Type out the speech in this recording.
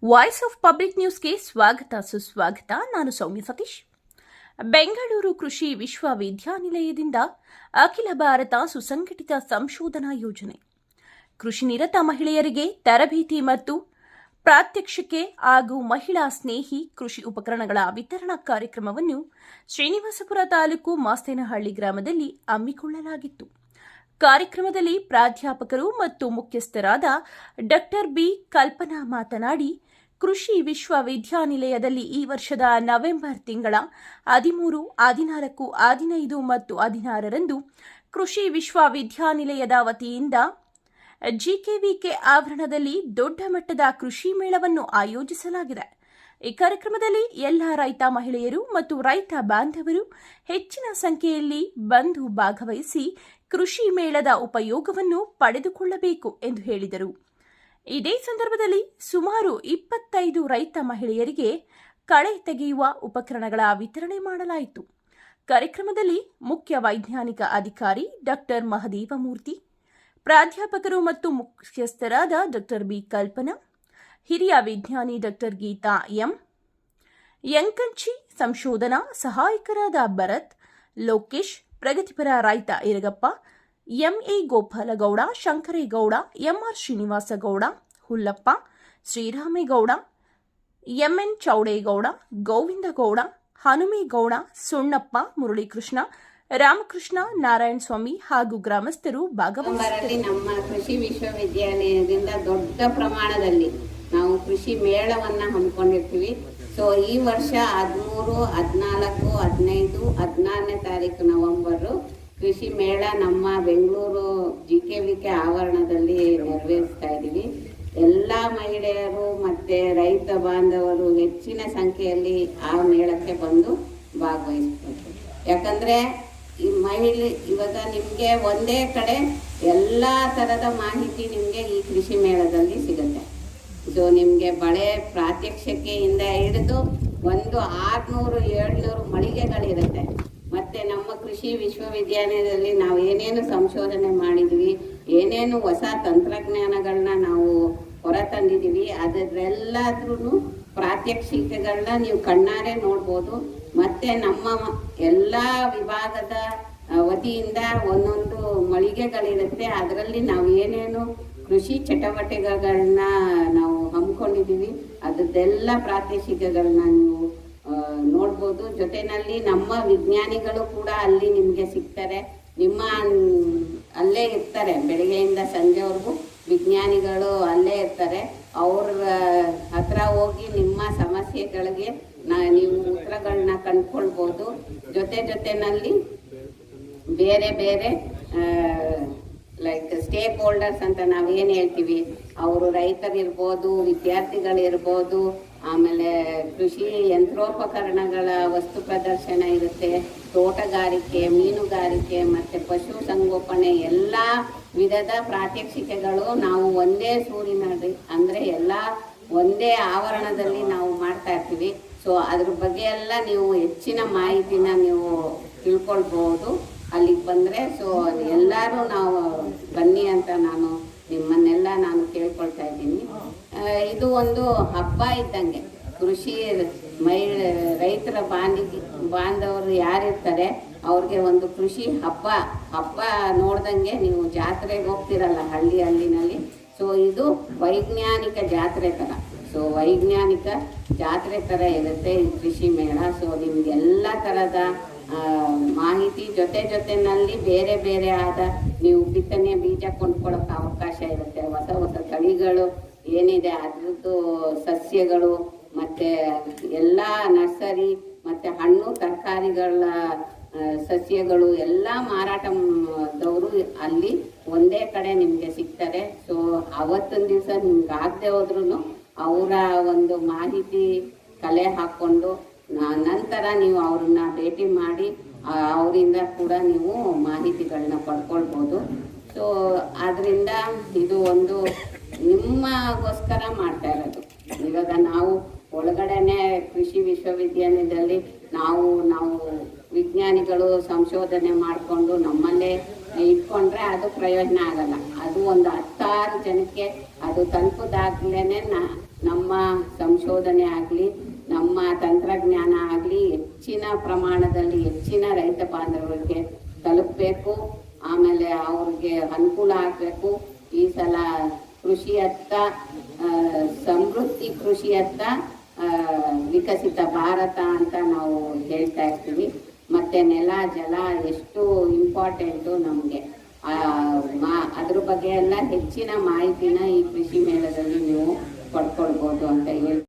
Voice of public ನ್ಯೂಸ್ಗೆ ಸ್ವಾಗತ ಸುಸ್ವಾಗತ. ನಾನು ಸೌಮ್ಯ ಸತೀಶ್. ಬೆಂಗಳೂರು ಕೃಷಿ ವಿಶ್ವವಿದ್ಯಾನಿಲಯದಿಂದ ಅಖಿಲ ಭಾರತ ಸುಸಂಘಟಿತ ಸಂಶೋಧನಾ ಯೋಜನೆ ಕೃಷಿ ನಿರತ ಮಹಿಳೆಯರಿಗೆ ತರಬೇತಿ ಮತ್ತು ಪ್ರಾತ್ಯಕ್ಷಿಕೆ ಹಾಗೂ ಮಹಿಳಾ ಸ್ನೇಹಿ ಕೃಷಿ ಉಪಕರಣಗಳ ವಿತರಣಾ ಕಾರ್ಯಕ್ರಮವನ್ನು ಶ್ರೀನಿವಾಸಪುರ ತಾಲೂಕು ಮಾಸ್ತೇನಹಳ್ಳಿ ಗ್ರಾಮದಲ್ಲಿ ಹಮ್ಮಿಕೊಳ್ಳಲಾಗಿತ್ತು. ಕಾರ್ಯಕ್ರಮದಲ್ಲಿ ಪ್ರಾಧ್ಯಾಪಕರು ಮತ್ತು ಮುಖ್ಯಸ್ಥರಾದ ಡಾ ಬಿ ಕಲ್ಪನಾ ಮಾತನಾಡಿ, ಕೃಷಿ ವಿಶ್ವವಿದ್ಯಾನಿಲಯದಲ್ಲಿ ಈ ವರ್ಷದ ನವೆಂಬರ್ ತಿಂಗಳ 13, 14, 15 ಮತ್ತು 16ರಂದು ಕೃಷಿ ವಿಶ್ವವಿದ್ಯಾನಿಲಯದ ವತಿಯಿಂದ ಜಿಕೆವಿಕೆ ಆವರಣದಲ್ಲಿ ದೊಡ್ಡ ಮಟ್ಟದ ಕೃಷಿ ಮೇಳವನ್ನು ಆಯೋಜಿಸಲಾಗಿದೆ. ಈ ಕಾರ್ಯಕ್ರಮದಲ್ಲಿ ಎಲ್ಲ ರೈತ ಮಹಿಳೆಯರು ಮತ್ತು ರೈತ ಬಾಂಧವರು ಹೆಚ್ಚಿನ ಸಂಖ್ಯೆಯಲ್ಲಿ ಬಂದು ಭಾಗವಹಿಸಿ ಕೃಷಿ ಮೇಳದ ಉಪಯೋಗವನ್ನು ಪಡೆದುಕೊಳ್ಳಬೇಕು ಎಂದು ಹೇಳಿದರು. ಇದೇ ಸಂದರ್ಭದಲ್ಲಿ ಸುಮಾರು 25 ರೈತ ಮಹಿಳೆಯರಿಗೆ ಕಳೆ ತೆಗೆಯುವ ಉಪಕರಣಗಳ ವಿತರಣೆ ಮಾಡಲಾಯಿತು. ಕಾರ್ಯಕ್ರಮದಲ್ಲಿ ಮುಖ್ಯ ವೈಜ್ಞಾನಿಕ ಅಧಿಕಾರಿ ಡಾ ಮಹದೇವಮೂರ್ತಿ, ಪ್ರಾಧ್ಯಾಪಕರು ಮತ್ತು ಮುಖ್ಯಸ್ಥರಾದ ಡಾ ಬಿ ಕಲ್ಪನಾ, ಹಿರಿಯ ವಿಜ್ಞಾನಿ ಡಾ ಗೀತಾ ಎಂ, ಯಂಕಂಚಿ ಸಂಶೋಧನಾ ಸಹಾಯಕರಾದ ಭರತ್, ಲೋಕೇಶ್, ಪ್ರಗತಿಪರ ರೈತ Iragappa, MA Gopalagowda, Shankaregowda, MR Srinivasagowda, Hullappa, Sriramegowda, MN Chowdegowda, Govindagowda, Hanumegowda, Sunnappa, Muralikrishna, Ramakrishna, Narayana Swamy ಹಾಗೂ ಗ್ರಾಮಸ್ಥರು ಭಾಗವಹಿಸಿದ್ದರು. ನಮ್ಮ ಕೃಷಿ ವಿಶ್ವವಿದ್ಯಾಲಯದಿಂದ ದೊಡ್ಡ ಪ್ರಮಾಣದಲ್ಲಿ ನಾವು ಕೃಷಿ ಮೇಳವನ್ನ ಹಮ್ಮಿಕೊಂಡಿರ್ತೀವಿ. ಸೊ ಈ ವರ್ಷ 13, 14, 15, 16ನೇ ತಾರೀಕು ನವೆಂಬರು ಕೃಷಿ ಮೇಳ ನಮ್ಮ ಬೆಂಗಳೂರು ಜಿಕೆವಿಕೆ ಆವರಣದಲ್ಲಿ ನೆರವೇರಿಸ್ತಾ ಇದ್ದೀವಿ. ಎಲ್ಲ ಮಹಿಳೆಯರು ಮತ್ತು ರೈತ ಬಾಂಧವರು ಹೆಚ್ಚಿನ ಸಂಖ್ಯೆಯಲ್ಲಿ ಆ ಮೇಳಕ್ಕೆ ಬಂದು ಭಾಗವಹಿಸ್ಬೇಕು. ಯಾಕಂದರೆ ಈ ಇವಾಗ ನಿಮಗೆ ಒಂದೇ ಕಡೆ ಎಲ್ಲ ಥರದ ಮಾಹಿತಿ ನಿಮಗೆ ಈ ಕೃಷಿ ಮೇಳದಲ್ಲಿ ಸಿಗುತ್ತೆ. ಸೊ ನಿಮಗೆ ಬಳೆ ಪ್ರಾತ್ಯಕ್ಷಿಕೆಯಿಂದ ಹಿಡಿದು 600-700 ಮಳಿಗೆಗಳಿರುತ್ತೆ. ಮತ್ತು ನಮ್ಮ ಕೃಷಿ ವಿಶ್ವವಿದ್ಯಾಲಯದಲ್ಲಿ ನಾವು ಏನೇನು ಸಂಶೋಧನೆ ಮಾಡಿದ್ವಿ, ಏನೇನು ಹೊಸ ತಂತ್ರಜ್ಞಾನಗಳನ್ನ ನಾವು ಹೊರತಂದಿದ್ದೀವಿ, ಅದರೆಲ್ಲದ್ರೂ ಪ್ರಾತ್ಯಕ್ಷಿಕೆಗಳನ್ನ ನೀವು ಕಣ್ಣಾರೆ ನೋಡ್ಬೋದು. ಮತ್ತು ನಮ್ಮ ಎಲ್ಲ ವಿಭಾಗದ ವತಿಯಿಂದ ಒಂದೊಂದು ಮಳಿಗೆಗಳಿರುತ್ತೆ. ಅದರಲ್ಲಿ ನಾವು ಏನೇನು ಕೃಷಿ ಚಟುವಟಿಕೆಗಳನ್ನ ನಾವು ಹಮ್ಮಿಕೊಂಡಿದ್ದೀವಿ ಅದೆಲ್ಲ ಪ್ರಾತ್ಯಕ್ಷಿಕೆಗಳನ್ನ ನೀವು ನೋಡ್ಬೋದು. ಜೊತೆಯಲ್ಲಿ ನಮ್ಮ ವಿಜ್ಞಾನಿಗಳು ಕೂಡ ಅಲ್ಲಿ ನಿಮಗೆ ಸಿಗ್ತಾರೆ. ಅಲ್ಲೇ ಇರ್ತಾರೆ, ಬೆಳಗ್ಗೆಯಿಂದ ಸಂಜೆವರೆಗೂ ವಿಜ್ಞಾನಿಗಳು ಅಲ್ಲೇ ಇರ್ತಾರೆ. ಅವ್ರ ಹತ್ರ ಹೋಗಿ ನಿಮ್ಮ ಸಮಸ್ಯೆಗಳಿಗೆ ನೀವು ಉತ್ತರಗಳನ್ನ ಕಂಡುಕೊಳ್ಬೋದು. ಜೊತೆಯಲ್ಲಿ ಬೇರೆ ಬೇರೆ ಲೈಕ್ ಸ್ಟೇಕ್ ಹೋಲ್ಡರ್ಸ್ ಅಂತ ನಾವೇನು ಹೇಳ್ತೀವಿ, ಅವರು ರೈತರಿರ್ಬೋದು, ವಿದ್ಯಾರ್ಥಿಗಳಿರ್ಬೋದು, ಆಮೇಲೆ ಕೃಷಿ ಯಂತ್ರೋಪಕರಣಗಳ ವಸ್ತು ಪ್ರದರ್ಶನ ಇರುತ್ತೆ, ತೋಟಗಾರಿಕೆ, ಮೀನುಗಾರಿಕೆ ಮತ್ತು ಪಶು ಸಂಗೋಪನೆ ಎಲ್ಲ ವಿಧದ ಪ್ರಾತ್ಯಕ್ಷಿಕೆಗಳು ನಾವು ಒಂದೇ ಸೂರಿನಲ್ಲಿ ಅಂದರೆ ಎಲ್ಲ ಒಂದೇ ಆವರಣದಲ್ಲಿ ನಾವು ಮಾಡ್ತಾ ಇರ್ತೀವಿ. ಸೊ ಅದ್ರ ಬಗ್ಗೆ ಎಲ್ಲ ನೀವು ಹೆಚ್ಚಿನ ಮಾಹಿತಿನ ನೀವು ತಿಳ್ಕೊಳ್ಬೋದು ಅಲ್ಲಿಗೆ ಬಂದರೆ. ಸೊ ಎಲ್ಲರೂ ನಾವು ಬನ್ನಿ ಅಂತ ನಿಮ್ಮನ್ನೆಲ್ಲ ನಾನು ಕೇಳ್ಕೊಳ್ತಾ ಇದ್ದೀನಿ. ಇದು ಒಂದು ಹಬ್ಬ ಇದ್ದಂಗೆ. ಕೃಷಿ ರೈತರ ಬಾಂಧವರು ಯಾರಿರ್ತಾರೆ ಅವ್ರಿಗೆ ಒಂದು ಕೃಷಿ ಹಬ್ಬ ನೋಡ್ದಂಗೆ. ನೀವು ಜಾತ್ರೆಗೆ ಹೋಗ್ತಿರಲ್ಲ ಹಳ್ಳಿನಲ್ಲಿ, ಸೊ ಇದು ವೈಜ್ಞಾನಿಕ ಜಾತ್ರೆ ಥರ. ಸೊ ವೈಜ್ಞಾನಿಕ ಜಾತ್ರೆ ಥರ ಇರುತ್ತೆ ಈ ಕೃಷಿ ಮೇಳ. ಸೊ ನಿಮಗೆಲ್ಲ ಥರದ ಮಾಹಿತಿ ಜೊತೆನಲ್ಲಿ ಬೇರೆ ಬೇರೆ ಆದ ನೀವು ಬಿತ್ತನೆ ಬೀಜ ಕೊಂಡ್ಕೊಳ್ಳೋಕೆ ಅವಕಾಶ ಇರುತ್ತೆ. ಹೊಸ ತಳಿಗಳು ಏನಿದೆ ಅದ್ರದ್ದು ಸಸ್ಯಗಳು ಮತ್ತು ಎಲ್ಲ ನರ್ಸರಿ ಮತ್ತು ಹಣ್ಣು ತರಕಾರಿಗಳ ಸಸ್ಯಗಳು ಎಲ್ಲ ಮಾರಾಟದವರು ಅಲ್ಲಿ ಒಂದೇ ಕಡೆ ನಿಮಗೆ ಸಿಗ್ತಾರೆ. ಸೊ ಅವತ್ತಿನ ದಿವಸ ನಿಮ್ಗೆ ಆಗದೆ ಹೋದ್ರೂ ಅವರ ಒಂದು ಮಾಹಿತಿ ಕಲೆ ಹಾಕ್ಕೊಂಡು ನಂತರ ನೀವು ಅವ್ರನ್ನ ಭೇಟಿ ಮಾಡಿ ಅವರಿಂದ ಕೂಡ ನೀವು ಮಾಹಿತಿಗಳನ್ನ ಪಡ್ಕೊಳ್ಬೋದು. ಸೊ ಆದ್ದರಿಂದ ಇದು ಒಂದು ನಿಮಗೋಸ್ಕರ ಮಾಡ್ತಾ ಇರೋದು. ಇವಾಗ ನಾವು ಒಳಗಡೆನೆ ಕೃಷಿ ವಿಶ್ವವಿದ್ಯಾಲಯದಲ್ಲಿ ನಾವು ವಿಜ್ಞಾನಿಗಳು ಸಂಶೋಧನೆ ಮಾಡಿಕೊಂಡು ನಮ್ಮಲ್ಲೇ ಇಟ್ಕೊಂಡ್ರೆ ಅದು ಪ್ರಯೋಜನ ಆಗಲ್ಲ. ಅದು ಒಂದು 10 ಜನಕ್ಕೆ ಅದು ತಲುಪೋದಾಗ್ಲೇ ನಮ್ಮ ಸಂಶೋಧನೆ ಆಗಲಿ, ನಮ್ಮ ತಂತ್ರಜ್ಞಾನ ಆಗಲಿ ಹೆಚ್ಚಿನ ಪ್ರಮಾಣದಲ್ಲಿ ಹೆಚ್ಚಿನ ರೈತ ಬಾಂಧವರಿಗೆ ತಲುಪಬೇಕು. ಆಮೇಲೆ ಅವ್ರಿಗೆ ಅನುಕೂಲ ಆಗಬೇಕು. ಈ ಸಲ ಕೃಷಿಯತ್ತ ಸಮೃದ್ಧಿ ಕೃಷಿಯತ್ತ ವಿಕಸಿತ ಭಾರತ ಅಂತ ನಾವು ಹೇಳ್ತಾ ಇರ್ತೀವಿ. ಮತ್ತು ನೆಲ ಜಲ ಎಷ್ಟು ಇಂಪಾರ್ಟೆಂಟು ನಮಗೆ, ಅದ್ರ ಬಗ್ಗೆ ಎಲ್ಲ ಹೆಚ್ಚಿನ ಮಾಹಿತಿನ ಈ ಕೃಷಿ ಮೇಳದಲ್ಲಿ ನೀವು ಪಡ್ಕೊಳ್ಬೋದು ಅಂತ ಹೇಳಿ